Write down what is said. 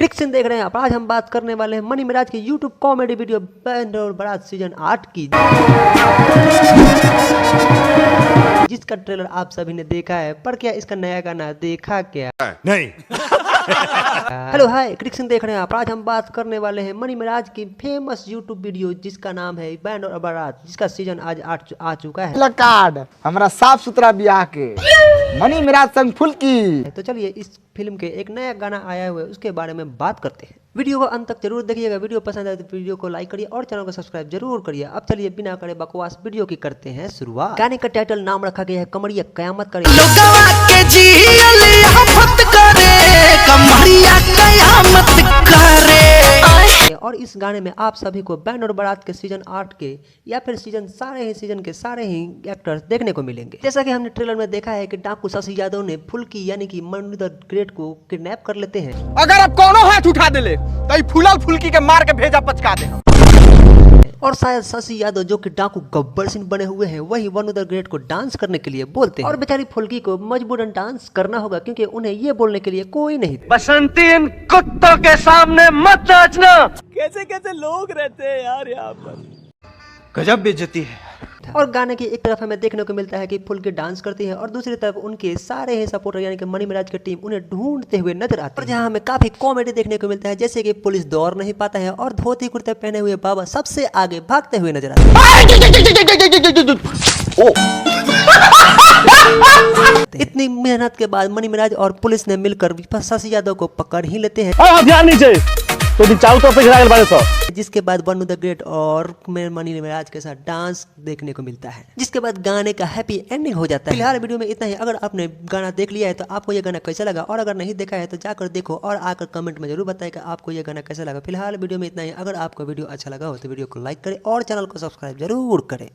क्रिक्सन देख रहे हैं आप। आज हम बात करने वाले हैं मनी मिराज की यूट्यूब कॉमेडी वीडियो बैंड और बारात सीजन 8 की, जिसका ट्रेलर आप सभी ने देखा है। पर क्या इसका नया गाना देखा क्या? नहीं। हेलो हाय, क्रिक्सन देख रहे हैं आप। आज हम बात करने वाले हैं मनी मिराज की फेमस यूट्यूब वीडियो जिसका नाम है बैंड और बारात, जिसका सीजन आज आ चुका है। कार्ड हमारा साफ सुथरा ब्याह के मनी मिराज संग फुल्की। तो चलिए इस फिल्म के एक नया गाना आया हुआ है उसके बारे में बात करते हैं। वीडियो को अंत तक जरूर देखिएगा। वीडियो पसंद आए तो वीडियो को लाइक करिए और चैनल को सब्सक्राइब जरूर करिए। अब चलिए बिना करे बकवास वीडियो की करते हैं शुरुआत। गाने का टाइटल नाम रखा गया है कमरिया कयामत करे। और इस गाने में आप सभी को बैंड और बारात के सीजन 8 के या फिर सीजन के सारे ही एक्टर्स देखने को मिलेंगे। जैसा कि हमने ट्रेलर में देखा है कि डाकू शशि यादव ने फुल्की यानी कि मनु द ग्रेट को किडनैप कर लेते हैं। अगर अब कोनो हाथ उठा देले तो फुलाल फुल्की के मार के भेजा पचका दे। और शायद शशि यादव जो कि डाकू गब्बर सिंह बने हुए हैं वही मनु द ग्रेट को डांस करने के लिए बोलते हैं। और बेचारी फुल्की को मजबूरन डांस करना होगा क्योंकि उन्हें ये बोलने के लिए कोई नहीं। बसंती इन कुत्तों के सामने मत नाचना। कैसे कैसे लोग रहते हैं यार यहाँ पर, गजब बेइज्जती है। और गाने की एक तरफ हमें देखने को मिलता है कि फुल्की डांस करती है और दूसरी तरफ उनके सारे ही सपोर्टर यानी कि मनी मिराज की टीम उन्हें ढूंढते हुए नजर आती है। और जहां हमें काफी कॉमेडी देखने को मिलता है, जैसे कि पुलिस दौड़ नहीं पाता है और धोती कुर्ते पहने हुए बाबा सबसे आगे भागते हुए नजर आते हैं। इतनी मेहनत के बाद मनी मिराज और पुलिस ने मिलकर शशि यादव को पकड़ ही लेते हैं। ध्यान नीचे तो चारों तरफ से घिरा बारे सौ। जिसके बाद मनु द ग्रेट और मनी मिराज के साथ डांस देखने को मिलता है, जिसके बाद गाने का हैप्पी एंडिंग हो जाता है। फिलहाल वीडियो में इतना ही। अगर आपने गाना देख लिया है तो आपको ये गाना कैसा लगा, और अगर नहीं देखा है तो जाकर देखो और आकर कमेंट में जरूर बताएं कि आपको ये गाना कैसा लगा। फिलहाल वीडियो में इतना ही। अगर आपको वीडियो अच्छा लगा हो तो वीडियो को लाइक करें और चैनल को सब्सक्राइब जरूर करें।